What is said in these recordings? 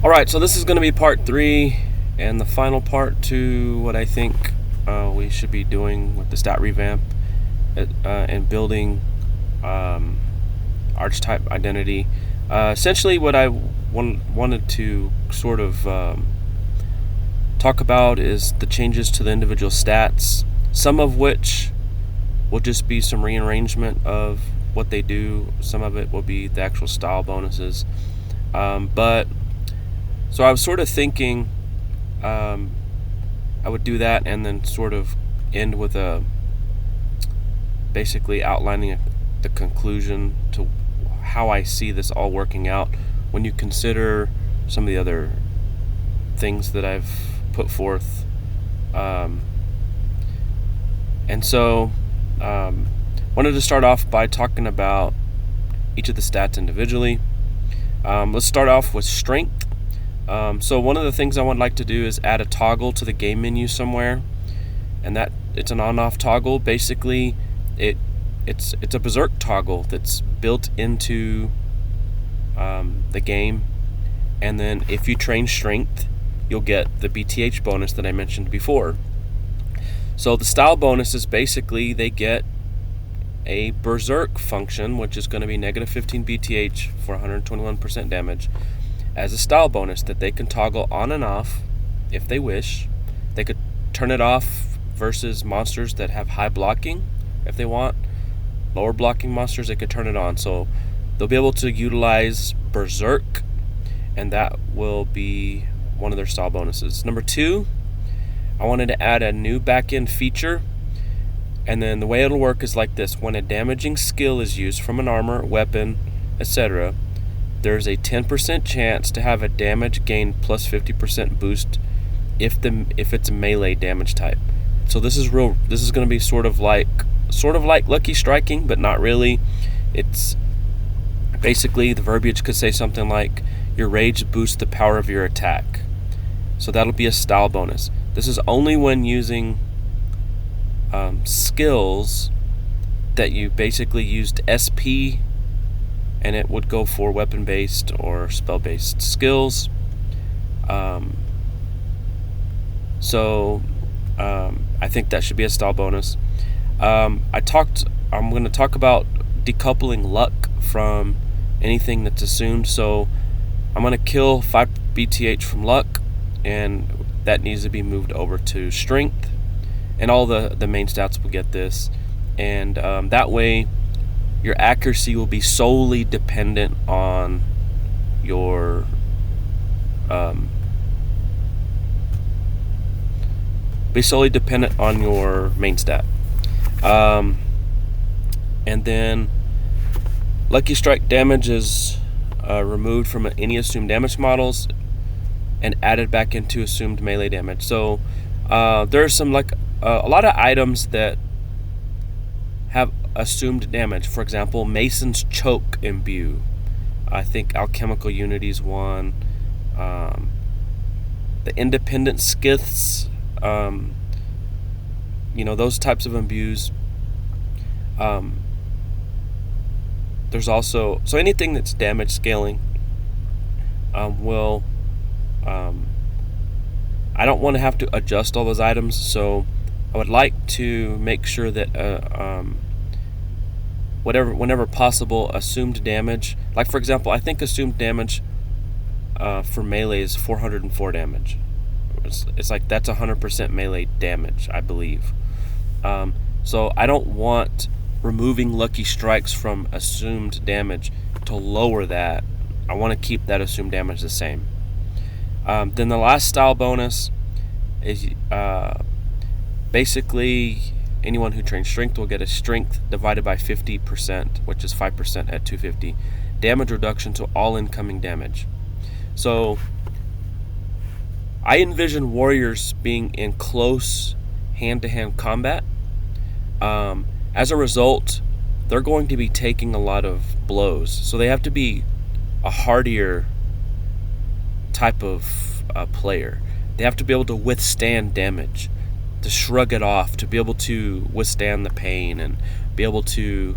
Alright, so this is going to be part 3 and the final part to what I think we should be doing with the stat revamp and building Archetype identity. Essentially what I wanted to sort of talk about is the changes to the individual stats, some of which will just be some rearrangement of what they do. Some of it will be the actual style bonuses. So I was sort of thinking I would do that and then sort of end with basically outlining the conclusion to how I see this all working out when you consider some of the other things that I've put forth. And so wanted to start off by talking about each of the stats individually. Let's start off with strength. So one of the things I would like to do is add a toggle to the game menu somewhere, and that it's an on-off toggle. Basically, it's a berserk toggle that's built into the game, and then if you train strength, you'll get the BTH bonus that I mentioned before. So the style bonus is basically they get a berserk function, which is going to be negative 15 BTH for 121% damage, as a style bonus that they can toggle on and off if they wish. They could turn it off versus monsters that have high blocking if they want. Lower blocking monsters, they could turn it on. So they'll be able to utilize Berserk, and that will be one of their style bonuses. Number 2, I wanted to add a new back-end feature, and then the way it'll work is like this. When a damaging skill is used from an armor, weapon, etc., there's a 10% chance to have a damage gain plus 50% boost if it's a melee damage type. So this is going to be sort of like Lucky Striking, but not really. It's basically, the verbiage could say something like, your rage boosts the power of your attack. So that'll be a style bonus. This is only when using skills that you basically used SP, and it would go for weapon-based or spell-based skills. I think that should be a style bonus. I'm going to talk about decoupling luck from anything that's assumed. So I'm going to kill 5 BTH from luck, and that needs to be moved over to strength. And all the main stats will get this. And that way, your accuracy will be solely dependent on your main stat. And then Lucky Strike damage is removed from any assumed damage models and added back into assumed melee damage. So there's some a lot of items that have assumed damage. For example, Mason's Choke Imbue. I think Alchemical Unity's one. The Independent Skiths. Those types of imbues. There's also anything that's damage scaling will. I don't want to have to adjust all those items, so I would like to make sure that whenever possible, assumed damage. Like, for example, I think assumed damage for melee is 404 damage. It's like that's 100% melee damage, I believe. So I don't want removing Lucky Strikes from assumed damage to lower that. I want to keep that assumed damage the same. Then the last style bonus is basically anyone who trains strength will get a strength divided by 50%, which is 5% at 250, damage reduction to all incoming damage. So I envision warriors being in close hand-to-hand combat. As a result, they're going to be taking a lot of blows. So they have to be a hardier type of player. They have to be able to withstand damage, to shrug it off, to be able to withstand the pain, and be able to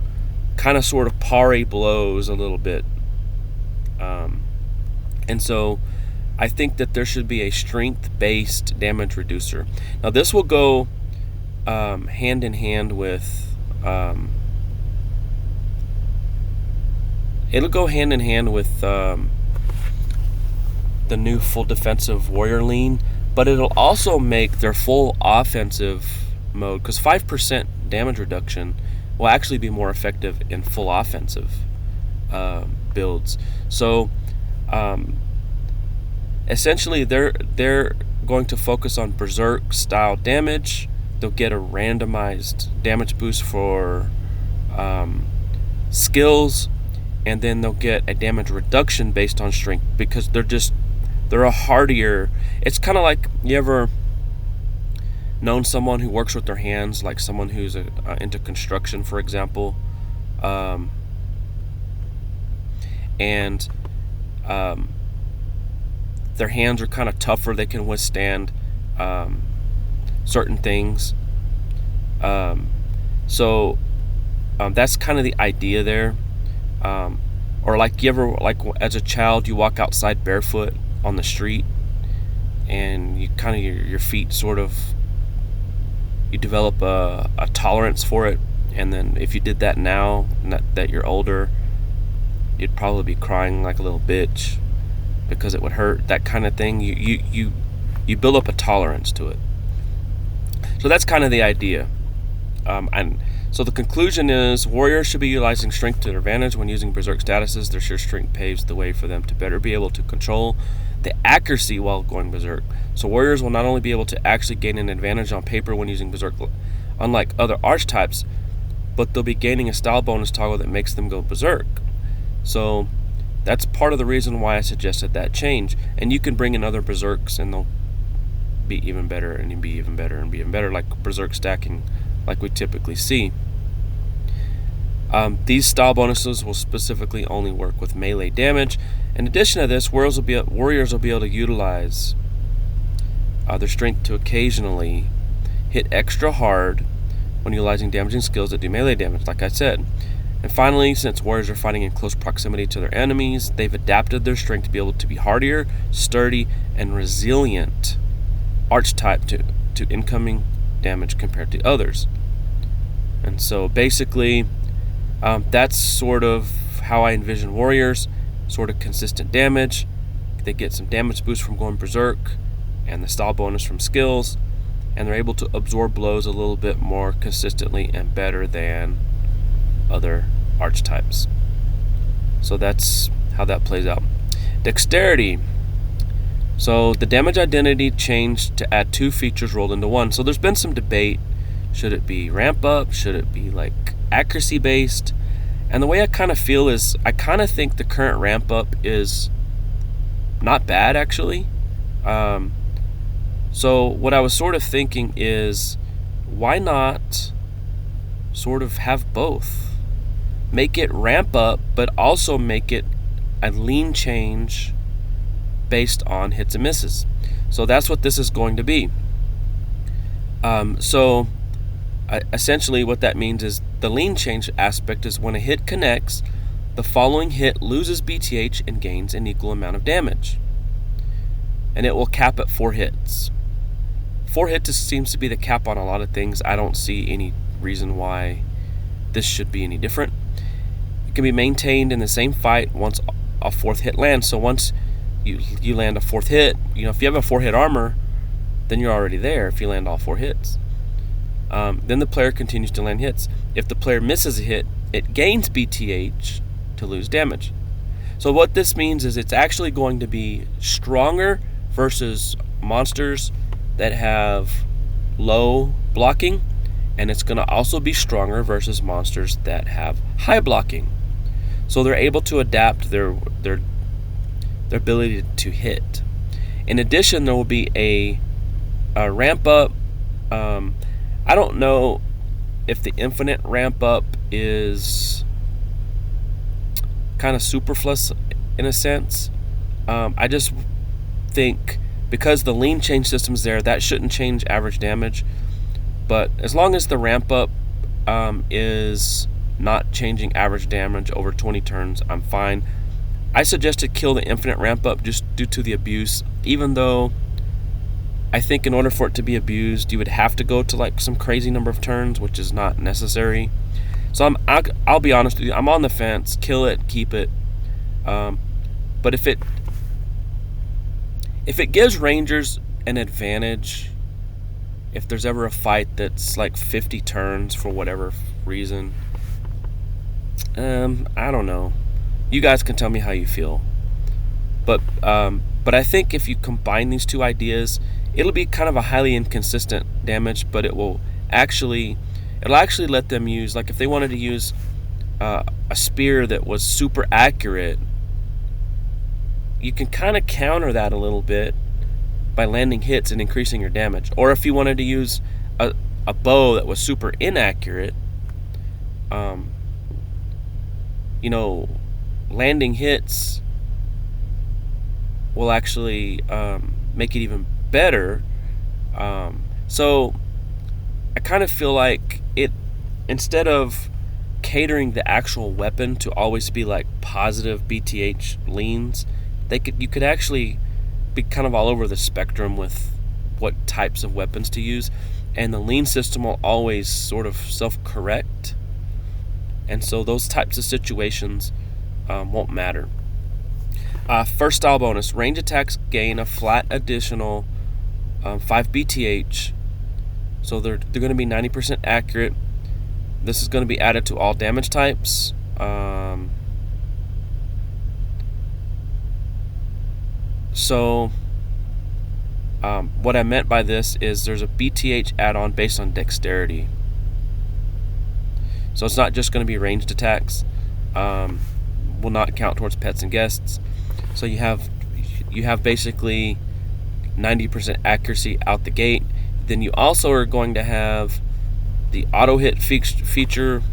kind of sort of parry blows a little bit. And so I think that there should be a strength-based damage reducer. Now this will go hand in hand with it'll go hand in hand with the new full defensive warrior lean, but it'll also make their full offensive mode, because 5% damage reduction will actually be more effective in full offensive builds. So essentially they're going to focus on berserk style damage. They'll get a randomized damage boost for skills, and then they'll get a damage reduction based on strength, because they're a hardier. It's kind of like, you ever known someone who works with their hands, like someone who's into construction, for example, and their hands are kind of tougher, they can withstand certain things. So that's kind of the idea there. Or like, you ever, like as a child, you walk outside barefoot on the street, and you kind of your feet sort of, you develop a tolerance for it, and then if you did that now that you're older, you'd probably be crying like a little bitch because it would hurt, that kind of thing. You build up a tolerance to it. So that's kind of the idea. And so the conclusion is, warriors should be utilizing strength to their advantage when using berserk statuses. Their sheer strength paves the way for them to better be able to control the accuracy while going berserk. So warriors will not only be able to actually gain an advantage on paper when using berserk, unlike other archetypes, but they'll be gaining a style bonus toggle that makes them go berserk. So that's part of the reason why I suggested that change. And you can bring in other berserks, and they'll be even better, and be even better, and be even better, like berserk stacking, like we typically see. These style bonuses will specifically only work with melee damage. In addition to this, warriors will be able to utilize their strength to occasionally hit extra hard when utilizing damaging skills that do melee damage, like I said. And finally, since warriors are fighting in close proximity to their enemies, they've adapted their strength to be able to be hardier, sturdy, and resilient archetype to incoming damage compared to others. And so basically, that's sort of how I envision warriors. Sort of consistent damage. They get some damage boost from going berserk, and the style bonus from skills, and they're able to absorb blows a little bit more consistently and better than other archetypes. So that's how that plays out. Dexterity. So the damage identity changed to add 2 features rolled into one. So there's been some debate. Should it be ramp up? Should it be like accuracy based? And the way I kind of feel is, I kind of think the current ramp up is not bad, actually. So what I was sort of thinking is, why not sort of have both? Make it ramp up, but also make it a lean change based on hits and misses. So that's what this is going to be. Essentially what that means is, the lean change aspect is when a hit connects, the following hit loses BTH and gains an equal amount of damage. And it will cap at 4 hits. 4 hits seems to be the cap on a lot of things. I don't see any reason why this should be any different. It can be maintained in the same fight once a 4th hit lands. So once you land a 4th hit, if you have a 4-hit armor, then you're already there if you land all 4 hits. Then the player continues to land hits. If the player misses a hit, it gains BTH to lose damage. So what this means is, it's actually going to be stronger versus monsters that have low blocking, and it's going to also be stronger versus monsters that have high blocking. So they're able to adapt their ability to hit. In addition, there will be a ramp up. I don't know if the infinite ramp up is kind of superfluous in a sense. I just think because the lean change system's there, that shouldn't change average damage. But as long as the ramp up is not changing average damage over 20 turns, I'm fine. I suggested kill the infinite ramp up just due to the abuse, even though I think in order for it to be abused, you would have to go to like some crazy number of turns, which is not necessary. So I'll be honest with you, I'm on the fence. Kill it, keep it. But if it gives Rangers an advantage, if there's ever a fight that's like 50 turns for whatever reason, I don't know. You guys can tell me how you feel. But I think if you combine these two ideas, it'll be kind of a highly inconsistent damage, but it'll actually let them use, like if they wanted to use a spear that was super accurate, you can kind of counter that a little bit by landing hits and increasing your damage. Or if you wanted to use a bow that was super inaccurate, landing hits will actually make it even better. So I kind of feel like it, instead of catering the actual weapon to always be like positive BTH leans, you could actually be kind of all over the spectrum with what types of weapons to use, and the lean system will always sort of self-correct, and so those types of situations won't matter. First style bonus: range attacks gain a flat additional 5 BTH, so they're going to be 90% accurate. This is going to be added to all damage types. What I meant by this is there's a BTH add-on based on dexterity. So it's not just going to be ranged attacks. Will not count towards pets and guests. So you have basically 90% accuracy out the gate. Then you also are going to have the auto hit feature,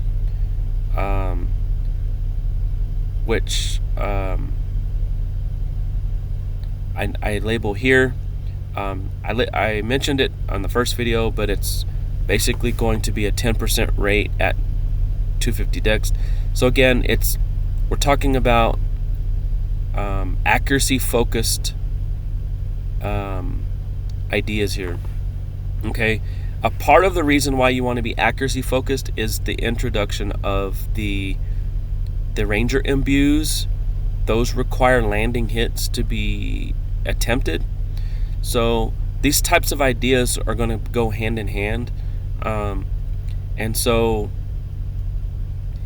which I label here. I mentioned it on the first video, but it's basically going to be a 10% rate at 250 dex. So again, we're talking about accuracy focused ideas here. Okay, a part of the reason why you want to be accuracy focused is the introduction of the ranger imbues. Those require landing hits to be attempted. So these types of ideas are going to go hand in hand, and so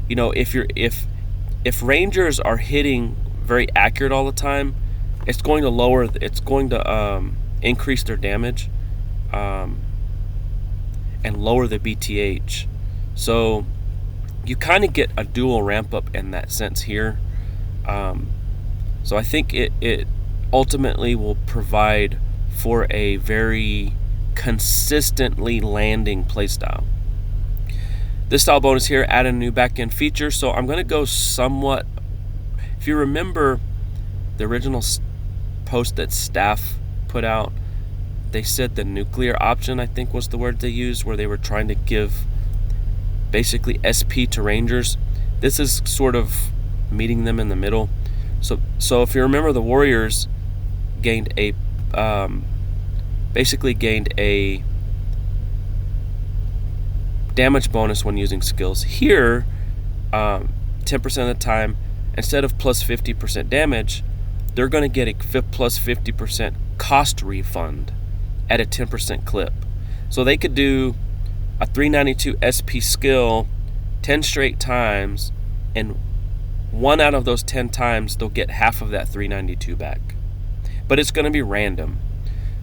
if rangers are hitting very accurate all the time, it's going to increase their damage and lower the BTH. So you kind of get a dual ramp up in that sense here. So I think it ultimately will provide for a very consistently landing playstyle. This style bonus here added a new back-end feature, so I'm going to go somewhat. If you remember the original post that staff put out, they said the nuclear option, I think was the word they used, where they were trying to give basically SP to rangers. This is sort of meeting them in the middle. So if you remember, the warriors gained a damage bonus when using skills. Here, 10% of the time, instead of plus 50% damage, they're going to get a plus 50% cost refund at a 10% clip. So they could do a 392 SP skill 10 straight times, and 1 out of those 10 times they'll get half of that 392 back. But it's going to be random.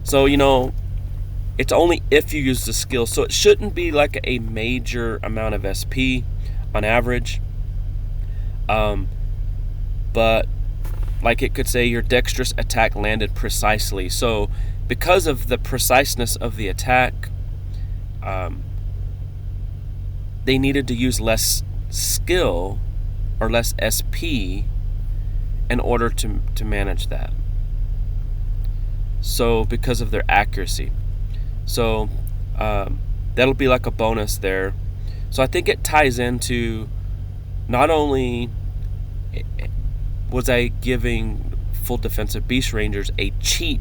So, it's only if you use the skill. So it shouldn't be like a major amount of SP on average. But like it could say your dexterous attack landed precisely. So because of the preciseness of the attack, they needed to use less skill or less SP in order to manage that. So because of their accuracy. So that'll be like a bonus there. So I think it ties into not only was I giving full defensive beast rangers a cheap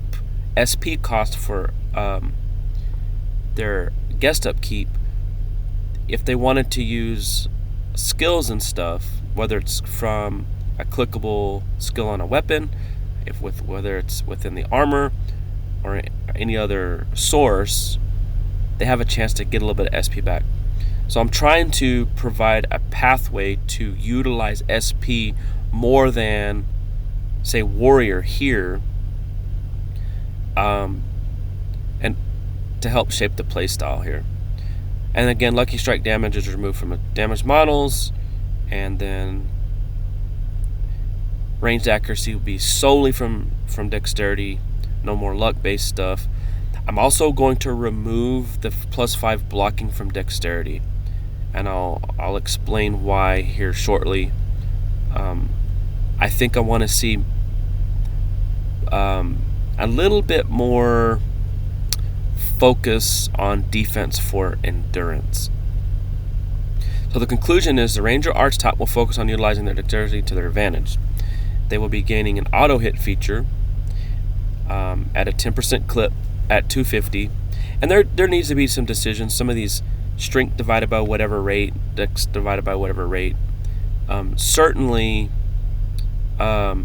SP cost for their guest upkeep if they wanted to use skills and stuff, whether it's from a clickable skill on a weapon, whether it's within the armor or any other source, they have a chance to get a little bit of SP back. So I'm trying to provide a pathway to utilize SP more than, say, Warrior here, and to help shape the playstyle here. And again, Lucky Strike damage is removed from damaged models, and then ranged accuracy will be solely from dexterity, no more luck-based stuff. I'm also going to remove the +5 blocking from dexterity, and I'll explain why here shortly. I think I want to see a little bit more focus on defense for endurance. So the conclusion is the Ranger Archetype will focus on utilizing their dexterity to their advantage. They will be gaining an auto hit feature at a 10% clip at 250, and there needs to be some decisions. Some of these strength divided by whatever rate, dex divided by whatever rate. Certainly, there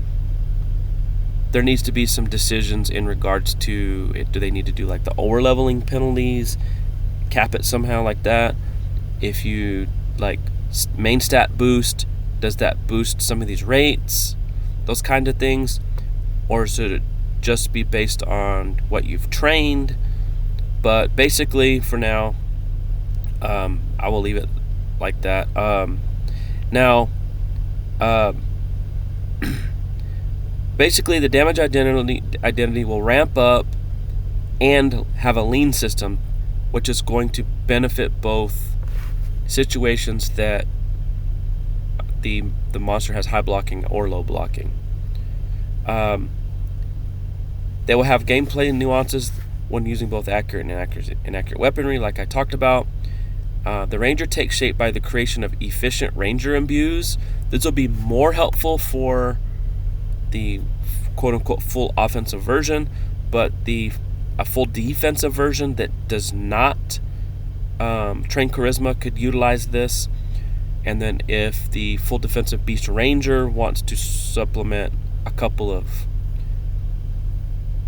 needs to be some decisions in regards to it. Do they need to do like the over-leveling penalties, cap it somehow like that? If you like main stat boost, does that boost some of these rates? Those kind of things. Or should it just be based on what you've trained? But basically, for now, I will leave it like that. Basically, the damage identity will ramp up and have a lean system, which is going to benefit both situations that the monster has high blocking or low blocking. They will have gameplay nuances when using both accurate and inaccurate weaponry, like I talked about. The Ranger takes shape by the creation of efficient Ranger imbues. This will be more helpful for the quote-unquote full offensive version, but a full defensive version that does not train charisma could utilize this. And then if the full defensive beast ranger wants to supplement a couple of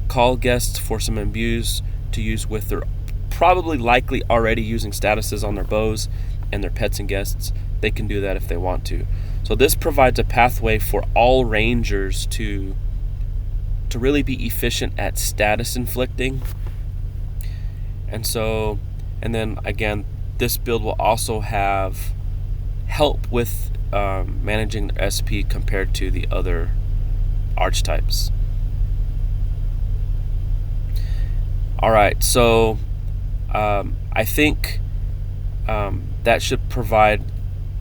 call guests for some imbues to use with their probably likely already using statuses on their bows and their pets and guests, they can do that if they want to. So this provides a pathway for all rangers to really be efficient at status inflicting. And then again, this build will also have help with managing their SP compared to the other archetypes. Alright, so I think that should provide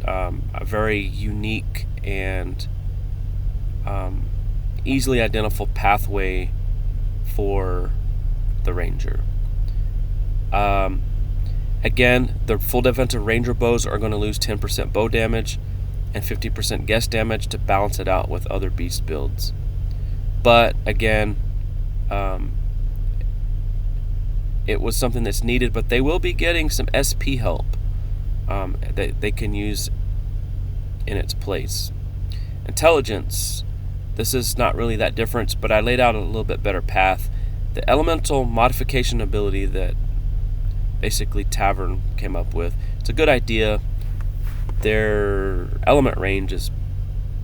a very unique and easily identifiable pathway for the Ranger. Again, the full defensive Ranger bows are going to lose 10% bow damage and 50% guess damage to balance it out with other beast builds. But again, it was something that's needed, but they will be getting some SP help that they can use in its place. Intelligence, this is not really that different, but I laid out a little bit better path. The elemental modification ability that basically Tavern came up with, it's a good idea. Their element range is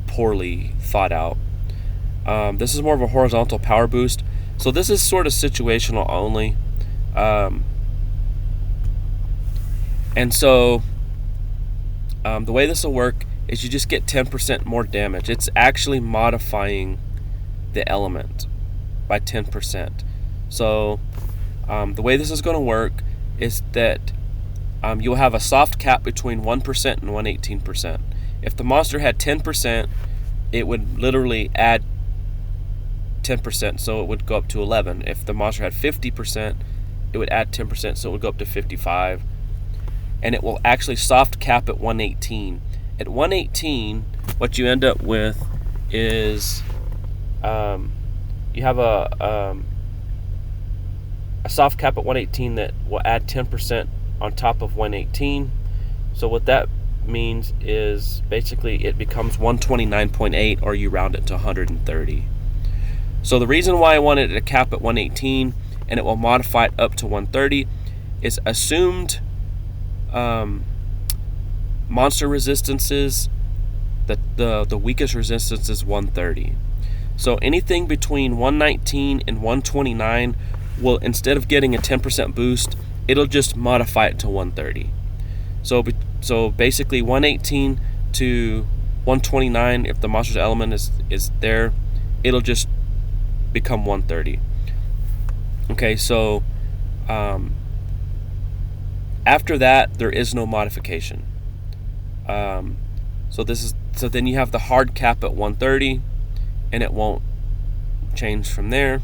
poorly thought out. This is more of a horizontal power boost, so this is sort of situational only. And so the way this will work is you just get 10% more damage. It's actually modifying the element by 10%. So the way this is going to work is that you'll have a soft cap between 1% and 118%. If the monster had 10%, it would literally add 10%, so it would go up to 11. If the monster had 50%, it would add 10%, so it would go up to 55. And it will actually soft cap at 118. At 118, what you end up with is you have a soft cap at 118 that will add 10% on top of 118. So what that means is basically it becomes 129.8, or you round it to 130. So the reason why I wanted a cap at 118 and it will modify it up to 130 is assumed monster resistances, the weakest resistance is 130. So anything between 119 and 129 will, instead of getting a 10% boost, it'll just modify it to 130. So basically 118 to 129, if the monster's element is there, it'll just become 130. Okay, so after that there is no modification. So then you have the hard cap at 130, and it won't change from there.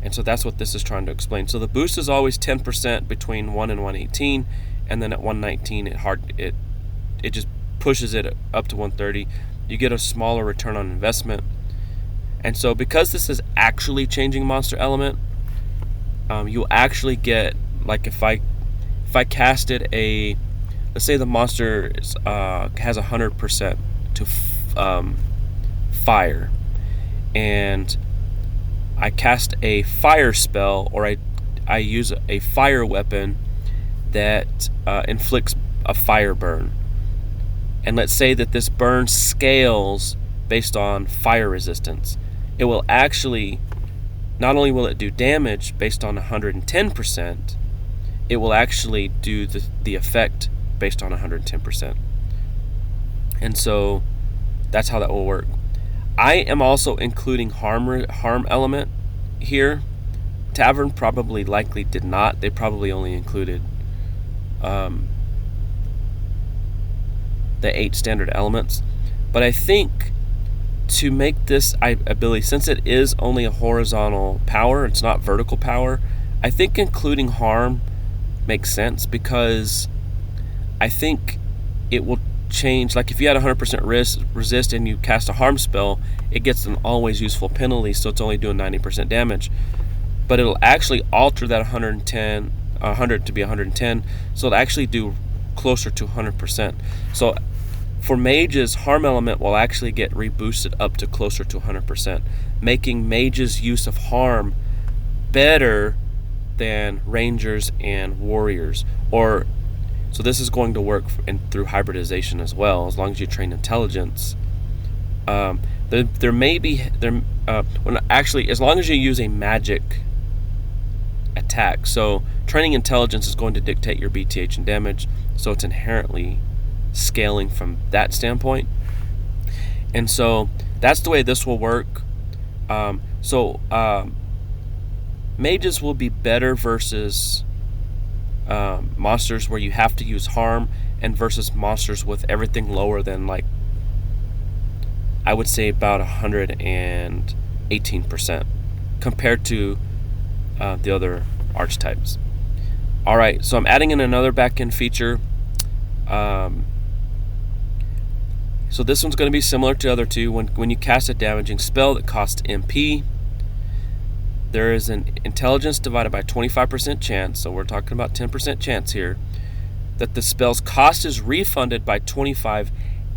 And so that's what this is trying to explain. So the boost is always 10% between 1 and 118, and then at 119 it just pushes it up to 130. You get a smaller return on investment. And so because this is actually changing monster element, you'll actually get, like if I casted let's say the monster has 100% to fire, and I cast a fire spell, or I use a fire weapon that inflicts a fire burn. And let's say that this burn scales based on fire resistance. It will actually, not only will it do damage based on 110%, it will actually do the effect based on 110%. And so that's how that will work. I am also including harm element here. Tavern probably likely did not. They probably only included the 8 standard elements. But I think to make this ability, since it is only a horizontal power, it's not vertical power, I think including harm makes sense, because I think it will change. Like if you had 100% resist and you cast a harm spell, it gets an always useful penalty, so it's only doing 90% damage. But it'll actually alter that 100 to be 110, so it'll actually do closer to 100%. So for mages, harm element will actually get reboosted up to closer to 100%, making mages' use of harm better than rangers and warriors. So this is going to work through hybridization as well, as long as you train intelligence. There may be actually, as long as you use a magic attack. So training intelligence is going to dictate your BTH and damage, so it's inherently scaling from that standpoint. And so that's the way this will work. Mages will be better versus monsters where you have to use harm, and versus monsters with everything lower than, like, I would say about 118% compared to the other archetypes. Alright, so I'm adding in another backend feature. So this one's going to be similar to the other two. When you cast a damaging spell that costs MP, there is an intelligence divided by 25% chance, so we're talking about 10% chance here, that the spell's cost is refunded by 25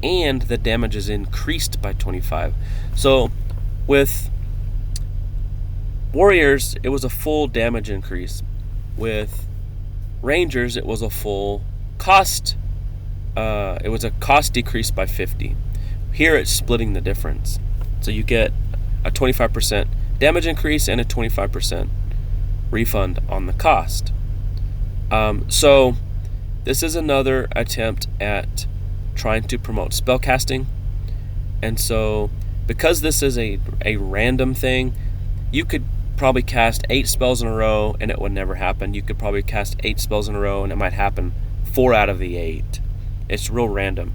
and the damage is increased by 25. So with warriors, it was a full damage increase. With rangers, it was a full cost. It was a cost decrease by 50. Here it's splitting the difference. So you get a 25% damage increase and a 25% refund on the cost. So this is another attempt at trying to promote spellcasting. And so because this is a random thing, you could probably cast 8 spells in a row and it would never happen. You could probably cast 8 spells in a row and it might happen 4 out of the 8. It's real random.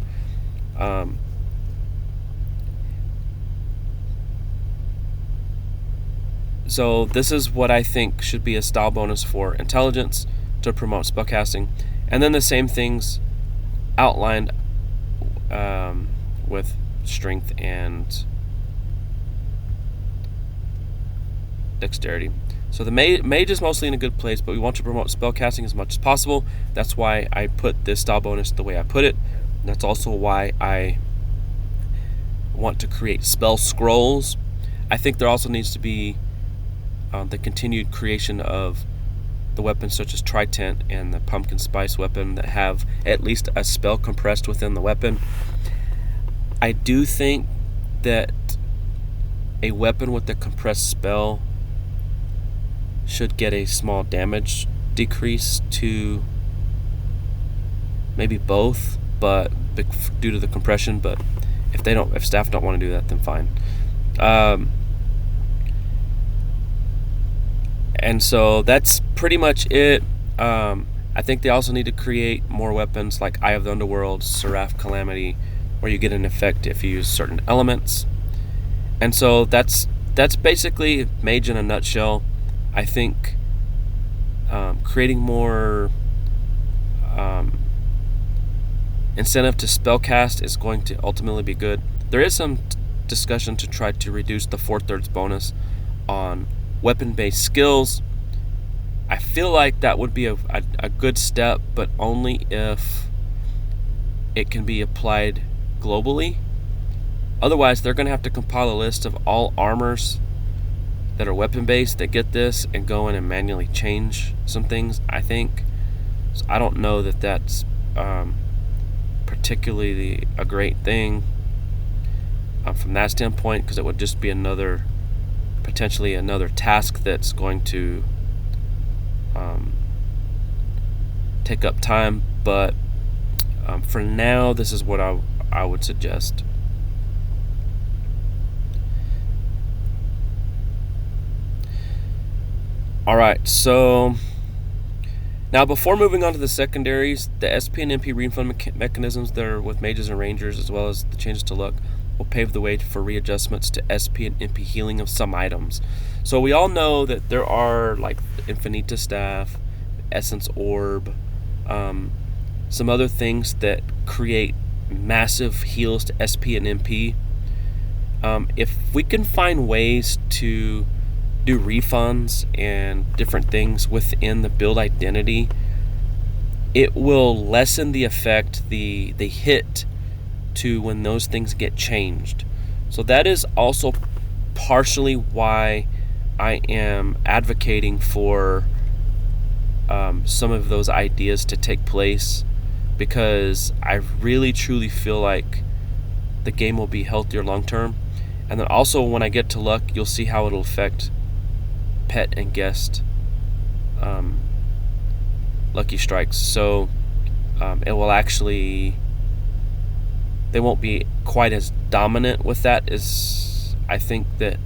So this is what I think should be a style bonus for intelligence to promote spellcasting. And then the same things outlined with strength and dexterity. So the mage is mostly in a good place, but we want to promote spellcasting as much as possible. That's why I put this style bonus the way I put it. And that's also why I want to create spell scrolls. I think there also needs to be the continued creation of the weapons such as Trident and the pumpkin spice weapon that have at least a spell compressed within the weapon. I do think that a weapon with a compressed spell should get a small damage decrease to maybe both, but due to the compression. But if staff don't want to do that, then fine. And so that's pretty much it. I think they also need to create more weapons like Eye of the Underworld, Seraph Calamity, where you get an effect if you use certain elements. And so that's basically Mage in a nutshell. I think creating more incentive to spellcast is going to ultimately be good. There is some discussion to try to reduce the 4/3 bonus on weapon-based skills. I feel like that would be a good step, but only if it can be applied globally. Otherwise, they're going to have to compile a list of all armors that are weapon-based that get this and go in and manually change some things, I think. So I don't know that that's particularly a great thing from that standpoint, because it would just be potentially another task that's going to take up time. But for now, this is what I would suggest. Alright, so now before moving on to the secondaries, the SP and MP refund mechanisms that are with mages and rangers, as well as the changes to luck, will pave the way for readjustments to SP and MP healing of some items. So we all know that there are like Infinita Staff, Essence Orb, some other things that create massive heals to SP and MP. If we can find ways to do refunds and different things within the build identity, it will lessen the effect, the hit to when those things get changed. So that is also partially why I am advocating for some of those ideas to take place, because I really truly feel like the game will be healthier long term. And then also when I get to luck, you'll see how it'll affect pet and guest lucky strikes. So it will actually, they won't be quite as dominant with that as I think that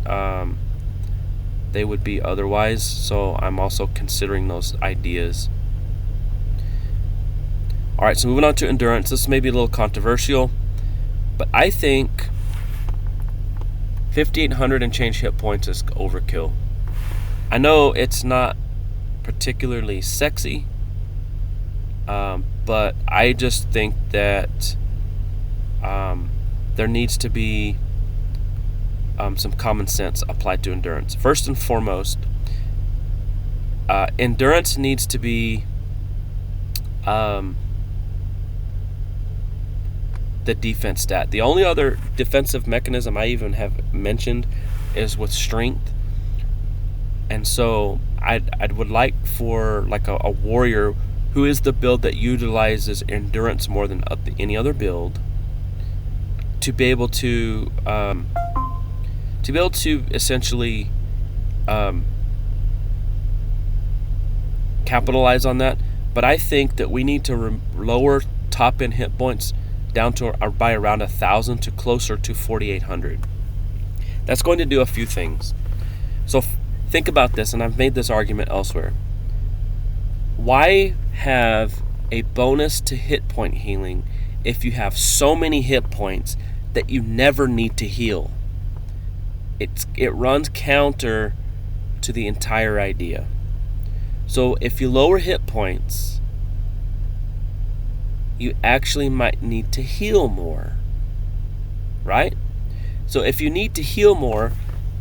they would be otherwise. So I'm also considering those ideas. Alright, so moving on to endurance. This may be a little controversial, but I think 5,800 and change hit points is overkill. I know it's not particularly sexy, but I just think that there needs to be some common sense applied to endurance. First and foremost, endurance needs to be the defense stat. The only other defensive mechanism I even have mentioned is with strength. And so I would like for like a warrior who is the build that utilizes endurance more than any other build to be able to essentially capitalize on that. But I think that we need to lower top end hit points down to by around 1,000 to closer to 4,800. That's going to do a few things. So think about this, and I've made this argument elsewhere. Why have a bonus to hit point healing if you have so many hit points that you never need to heal? It runs counter to the entire idea. So if you lower hit points, you actually might need to heal more, right? So if you need to heal more,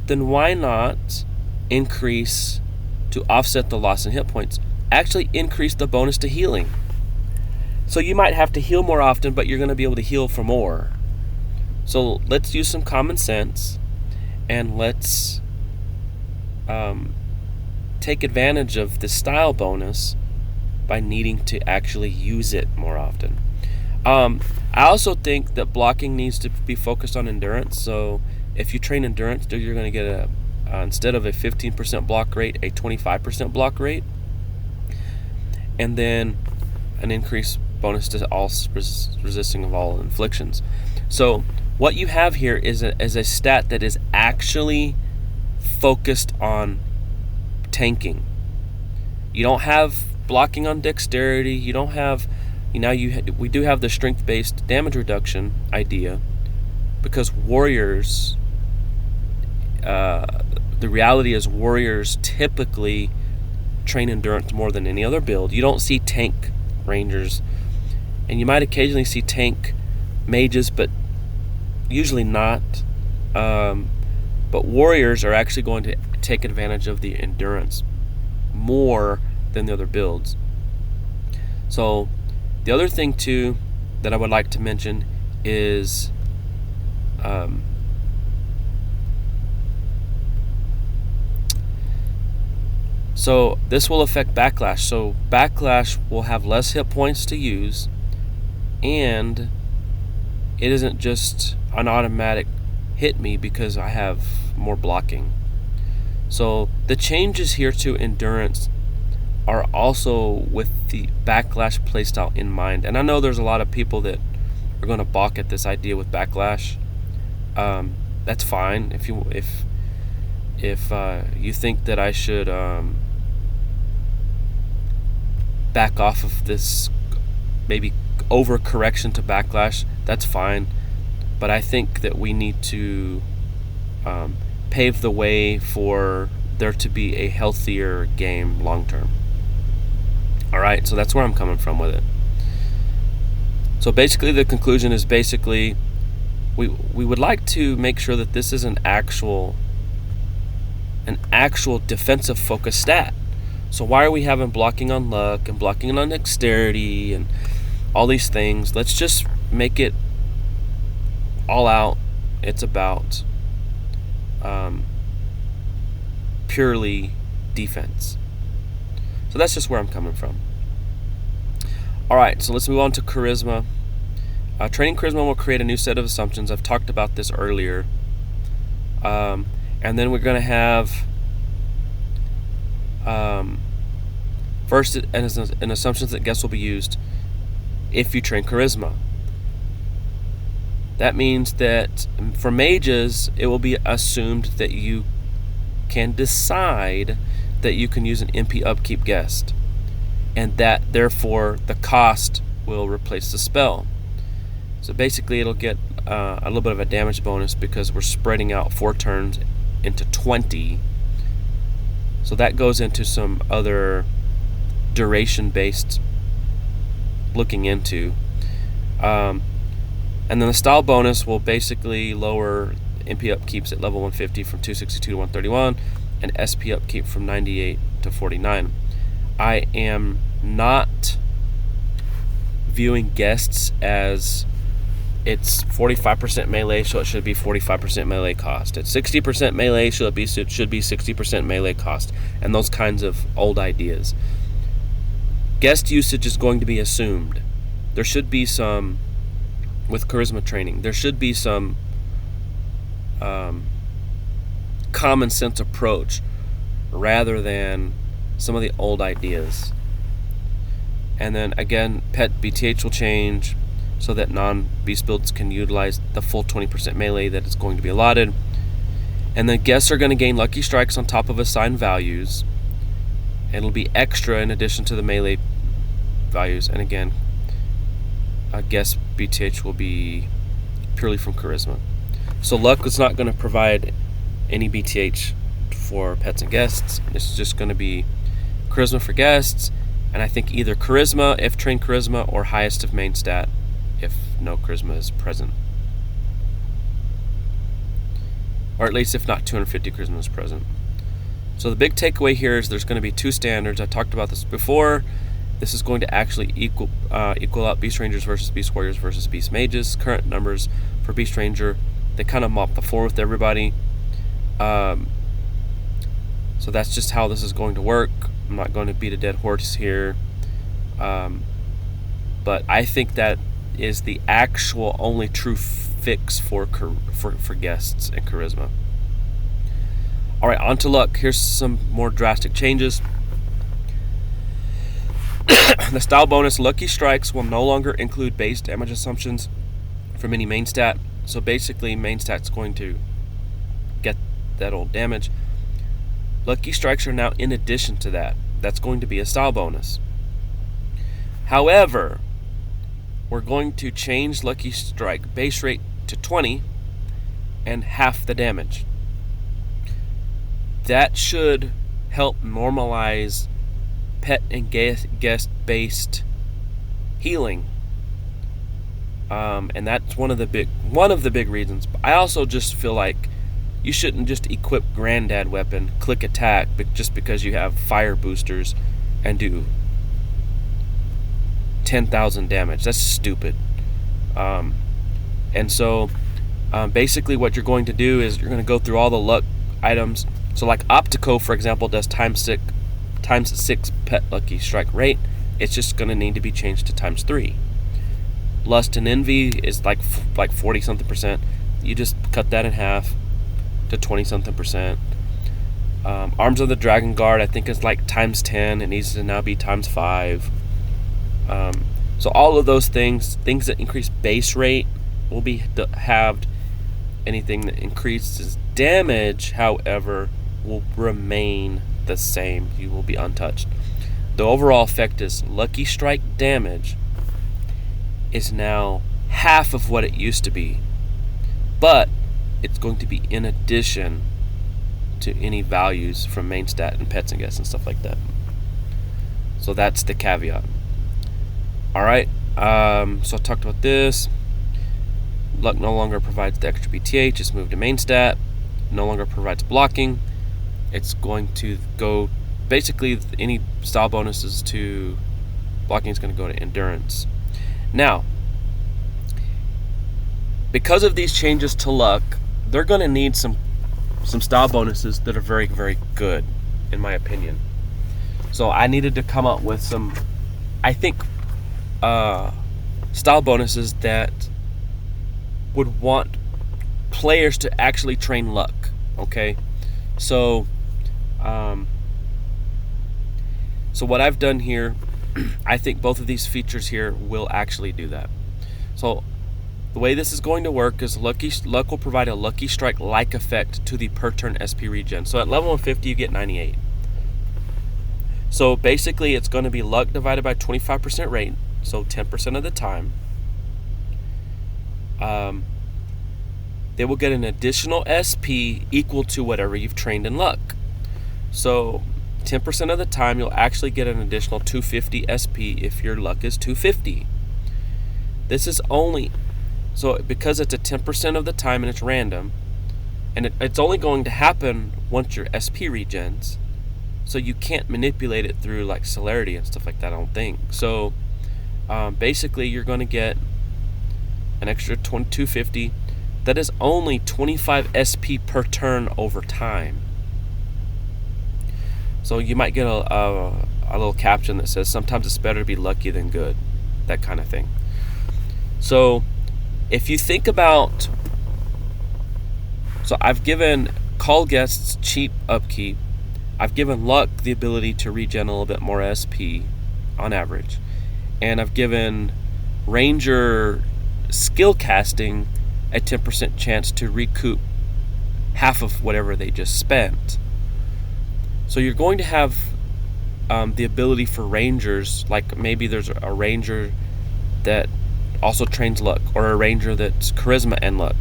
then why not increase, to offset the loss in hit points, actually increase the bonus to healing. So you might have to heal more often, but you're going to be able to heal for more. So let's use some common sense, and let's take advantage of the style bonus by needing to actually use it more often. I also think that blocking needs to be focused on endurance. So if you train endurance, you're going to get instead of a 15% block rate, a 25% block rate, and then an increased bonus to all resisting of all inflictions. So what you have here is a stat that is actually focused on tanking. You don't have blocking on dexterity. You don't have, we do have the strength-based damage reduction idea, because warriors, the reality is warriors typically train endurance more than any other build. You don't see tank rangers, and you might occasionally see tank mages, but usually not. But warriors are actually going to take advantage of the endurance more than the other builds. So the other thing too that I would like to mention is so this will affect backlash. So backlash will have less hit points to use, and it isn't just an automatic hit me because I have more blocking. So the changes here to endurance are also with the backlash playstyle in mind. And I know there's a lot of people that are going to balk at this idea with backlash. That's fine. If you think that I should back off of this maybe overcorrection to backlash, that's fine. But I think that we need to pave the way for there to be a healthier game long term. Alright, so that's where I'm coming from with it. So basically the conclusion is we would like to make sure that this is an actual defensive focus stat. So why are we having blocking on luck and blocking on dexterity and all these things? Let's just make it all out. It's about purely defense. So that's just where I'm coming from. Alright, so let's move on to charisma. Training charisma will create a new set of assumptions. I've talked about this earlier. And then we're going to have first an assumptions that guess will be used if you train charisma. That means that for mages, it will be assumed that you can decide that you can use an MP upkeep guest, and that therefore the cost will replace the spell. So basically it'll get a little bit of a damage bonus because we're spreading out 4 turns into 20. So that goes into some other duration based looking into. And then the style bonus will basically lower MP upkeeps at level 150 from 262 to 131, and SP upkeep from 98 to 49. I am not viewing guests as it's 45% melee, so it should be 45% melee cost. It's 60% melee, so it should be 60% melee cost, and those kinds of old ideas. Guest usage is going to be assumed. There should be some, with charisma training, there should be some common sense approach rather than some of the old ideas. And then again, pet BTH will change so that non-beast builds can utilize the full 20% melee that is going to be allotted. And then guests are going to gain lucky strikes on top of assigned values. And it'll be extra in addition to the melee values. And again, guest BTH will be purely from charisma. So luck is not going to provide any BTH for pets and guests. It's just going to be charisma for guests, and I think either charisma if trained charisma, or highest of main stat if no charisma is present, or at least if not 250 charisma is present. So the big takeaway here is there's going to be two standards. I talked about this before. This is going to actually equal out Beast Rangers versus Beast Warriors versus Beast Mages. Current numbers for Beast Ranger, they kind of mop the floor with everybody. So that's just how this is going to work. I'm not going to beat a dead horse here. But I think that is the actual only true fix for guests and charisma. All right, on to luck. Here's some more drastic changes. The style bonus Lucky Strikes will no longer include base damage assumptions from any main stat. So basically, main stat's going to get that old damage. Lucky Strikes are now in addition to that. That's going to be a style bonus. However, we're going to change Lucky Strike base rate to 20 and half the damage. That should help normalize pet and guest-based healing, and that's one of the big reasons. I also just feel like you shouldn't just equip Granddad weapon, click attack, but just because you have fire boosters and do 10,000 damage. That's stupid. And so basically what you're going to do is you're going to go through all the luck items. So like Optico, for example, does times 6 pet Lucky Strike rate. It's just going to need to be changed to times 3. Lust and Envy is like 40 something percent. You just cut that in half to 20 something percent. Arms of the Dragon Guard, I think, is like times 10. It needs to now be times 5. So all of those things that increase base rate will be halved. Anything that increases damage, however, will remain the same. You will be untouched. The overall effect is Lucky Strike damage is now half of what it used to be, but it's going to be in addition to any values from main stat and pets and guests and stuff like that. So that's the caveat. All right. So I talked about this. Luck no longer provides the extra BTH. It's moved to main stat. No longer provides blocking. It's going to go, basically any style bonuses to blocking is going to go to endurance. Now, because of these changes to luck, they're going to need some style bonuses that are very, very good, in my opinion. So I needed to come up with some, I think, style bonuses that would want players to actually train luck. Okay, so what I've done here, I think both of these features here will actually do that. So the way this is going to work is luck will provide a Lucky Strike like effect to the per turn SP regen. So at level 150 you get 98. So basically it's going to be luck divided by 25% rate, so 10% of the time. They will get an additional SP equal to whatever you've trained in luck. So 10% of the time you'll actually get an additional 250 SP if your luck is 250. This is only, so because it's a 10% of the time and it's random, and it's only going to happen once your SP regens, so you can't manipulate it through like celerity and stuff like that, I don't think. So basically you're going to get an extra 250. That is only 25 SP per turn over time. So you might get a little caption that says sometimes it's better to be lucky than good, that kind of thing. So if you think about, so I've given call guests cheap upkeep, I've given luck the ability to regen a little bit more SP on average, and I've given Ranger skill casting a 10% chance to recoup half of whatever they just spent. So you're going to have the ability for Rangers, like maybe there's a Ranger that also trains luck, or a Ranger that's charisma and luck.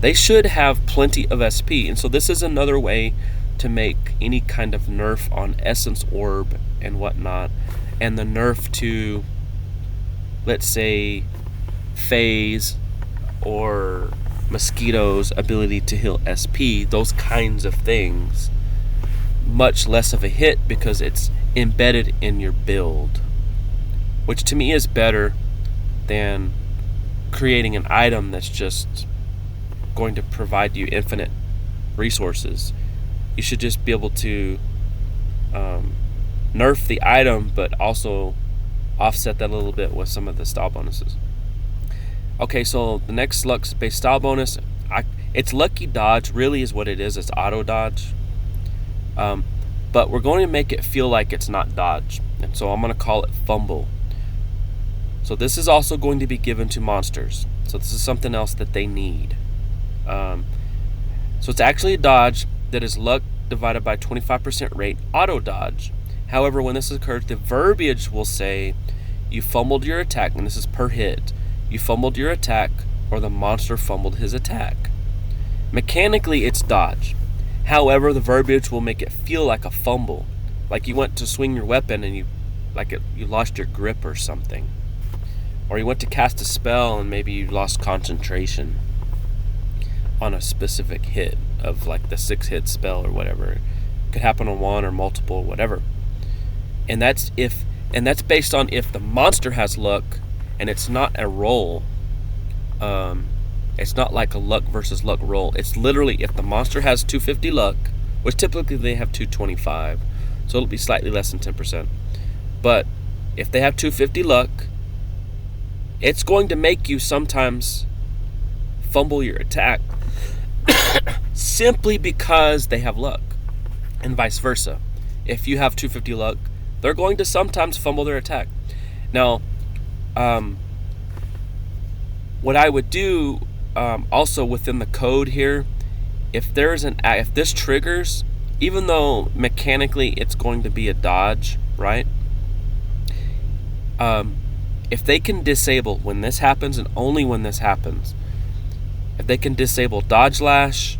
They should have plenty of SP, and so this is another way to make any kind of nerf on Essence Orb and whatnot, and the nerf to, let's say, Phase or Mosquito's ability to heal SP, those kinds of things much less of a hit because it's embedded in your build, which to me is better than creating an item that's just going to provide you infinite resources. You should just be able to nerf the item, but also offset that a little bit with some of the style bonuses. Okay, so the next luck-based style bonus, it's lucky dodge, really is what it is. It's auto dodge. But we're going to make it feel like it's not dodge. And so I'm going to call it fumble. So this is also going to be given to monsters. So this is something else that they need. So it's actually a dodge that is luck divided by 25% rate, auto dodge. However, when this occurs, the verbiage will say you fumbled your attack, and this is per hit. You fumbled your attack, or the monster fumbled his attack. Mechanically, it's dodge. However, the verbiage will make it feel like a fumble, like you went to swing your weapon and you lost your grip or something, or you went to cast a spell and maybe you lost concentration on a specific hit of like the 6-hit spell or whatever. It could happen on one or multiple, or whatever. And that's based on if the monster has luck and it's not a roll. It's not like a luck versus luck roll. It's literally if the monster has 250 luck, which typically they have 225, so it'll be slightly less than 10%. But if they have 250 luck, it's going to make you sometimes fumble your attack simply because they have luck, and vice versa. If you have 250 luck, they're going to sometimes fumble their attack. Now, what I would do also within the code here, if this triggers, even though mechanically it's going to be a dodge, right? If they can disable when this happens, and only when this happens, if they can disable dodge lash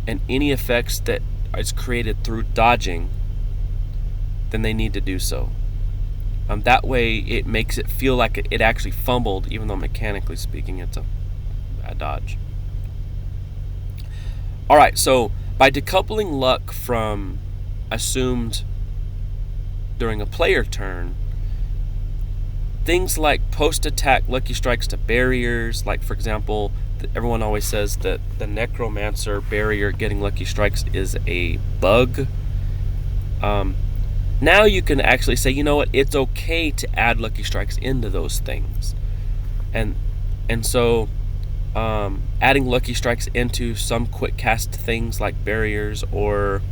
and any effects that is created through dodging, then they need to do so. That way it makes it feel like it actually fumbled, even though mechanically speaking it's a dodge. Alright, so by decoupling luck from assumed during a player turn, things like post-attack lucky strikes to barriers, like for example, everyone always says that the Necromancer barrier getting lucky strikes is a bug. Now you can actually say, you know what, it's okay to add lucky strikes into those things. And so adding lucky strikes into some quick cast things like barriers or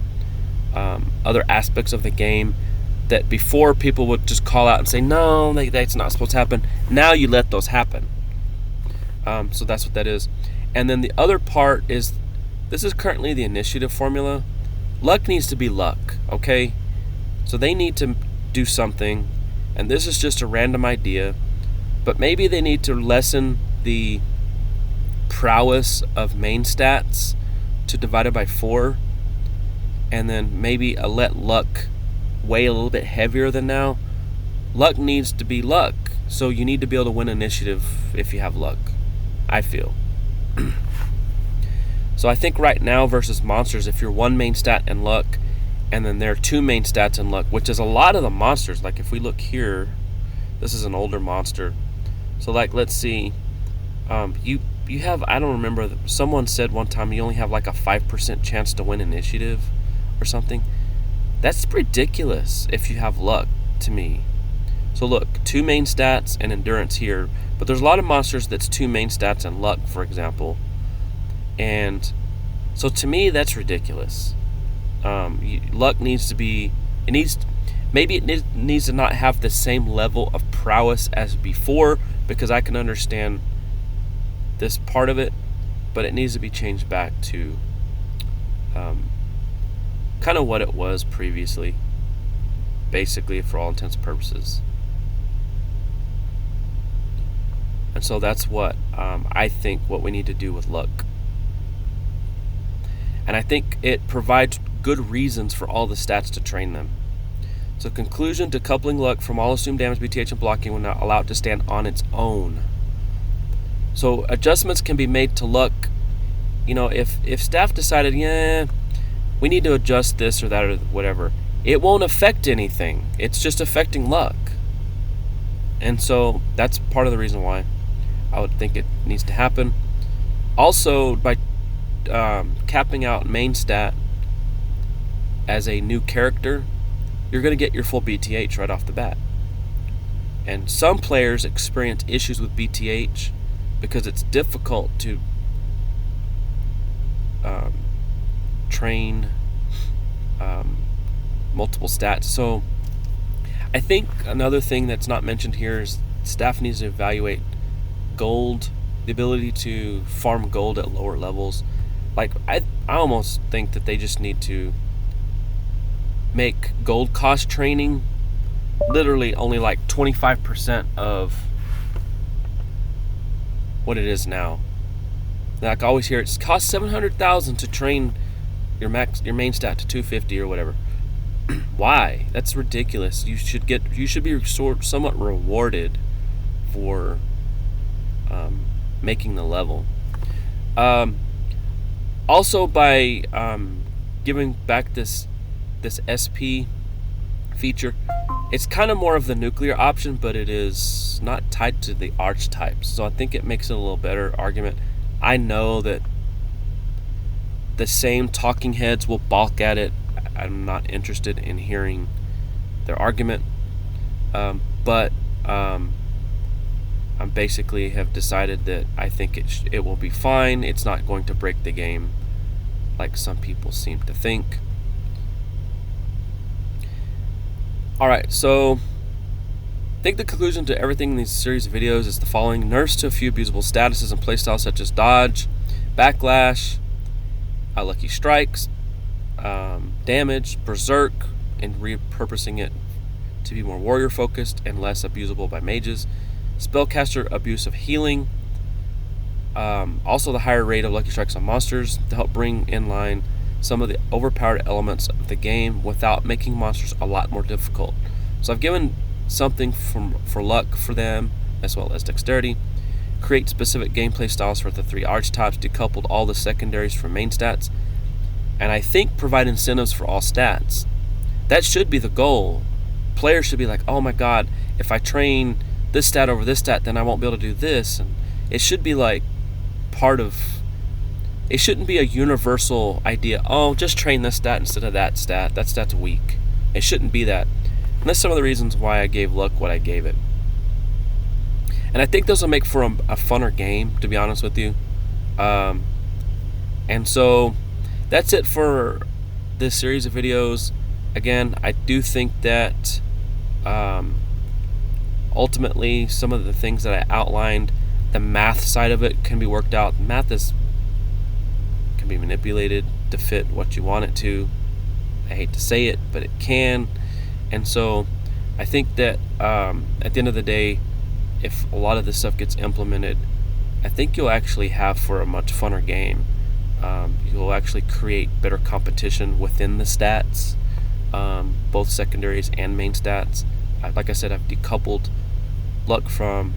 other aspects of the game that before people would just call out and say, no, that's not supposed to happen. Now you let those happen. So that's what that is. And then the other part is, this is currently the initiative formula. Luck needs to be luck, okay? So they need to do something, and this is just a random idea, but maybe they need to lessen the prowess of main stats to divide it by 4, and then maybe let luck weigh a little bit heavier than now. Luck needs to be luck, so you need to be able to win initiative if you have luck, I feel. So I think right now versus monsters, if you're 1 main stat and luck, and then there are 2 main stats in luck, which is a lot of the monsters. Like if we look here, this is an older monster. So like, let's see, you have, I don't remember, someone said one time you only have like a 5% chance to win initiative or something. That's ridiculous if you have luck, to me. So look, 2 main stats and endurance here, but there's a lot of monsters that's 2 main stats and luck, for example. And so to me, that's ridiculous. Luck needs to be, maybe it needs to not have the same level of prowess as before, because I can understand this part of it, but it needs to be changed back to kind of what it was previously, basically, for all intents and purposes. And so that's what I think what we need to do with luck. And I think it provides good reasons for all the stats to train them. So conclusion, decoupling luck from all assumed damage, BTH, and blocking will not allow it to stand on its own. So adjustments can be made to luck. You know, if staff decided, we need to adjust this or that or whatever. It won't affect anything. It's just affecting luck. And so that's part of the reason why I would think it needs to happen. Also, by capping out main stat as a new character, you're going to get your full BTH right off the bat. And some players experience issues with BTH because it's difficult to train multiple stats. So I think another thing that's not mentioned here is staff needs to evaluate gold, the ability to farm gold at lower levels. Like I almost think that they just need to make gold cost training literally only like 25% of what it is now. Like I always hear, it costs 700,000 to train your main stat to 250 or whatever. Why? That's ridiculous. You should be somewhat rewarded for making the level. Also, by giving back this SP feature, it's kind of more of the nuclear option, but it is not tied to the archetypes. So I think it makes it a little better argument. I know that the same talking heads will balk at it. I'm not interested in hearing their argument, but I basically have decided that I think it will be fine. It's not going to break the game like some people seem to think. Alright, so I think the conclusion to everything in these series of videos is the following. Nerfs to a few abusable statuses and playstyles such as dodge, backlash, lucky strikes, damage, berserk, and repurposing it to be more warrior focused and less abusable by mages. Spellcaster abuse of healing. Also the higher rate of lucky strikes on monsters to help bring in line some of the overpowered elements of the game without making monsters a lot more difficult. So I've given something for luck for them, as well as dexterity. Create specific gameplay styles for the 3 archetypes, decoupled all the secondaries from main stats, and I think provide incentives for all stats. That should be the goal. Players should be like, oh my god, if I train this stat over this stat, then I won't be able to do this. And it should be like part of... It shouldn't be a universal idea, oh, just train this stat instead of that stat. That stat's weak. It shouldn't be that. And that's some of the reasons why I gave luck what I gave it. And I think those will make for a funner game, to be honest with you. And so that's it for this series of videos. Again, I do think that ultimately some of the things that I outlined, the math side of it can be worked out. Math can be manipulated to fit what you want it to. I hate to say it, but it can. And so I think that at the end of the day, if a lot of this stuff gets implemented, I think you'll actually have for a much funner game. You'll actually create better competition within the stats, both secondaries and main stats. Like I said, I've decoupled luck from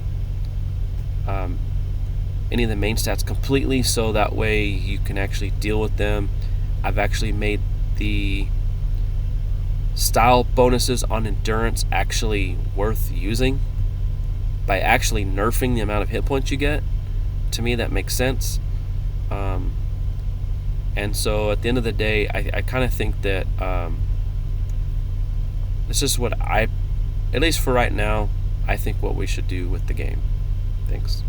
any of the main stats completely, so that way you can actually deal with them. I've actually made the style bonuses on endurance actually worth using by actually nerfing the amount of hit points you get. To me, that makes sense. And so at the end of the day, I kind of think that this is what at least for right now, I think what we should do with the game. Thanks.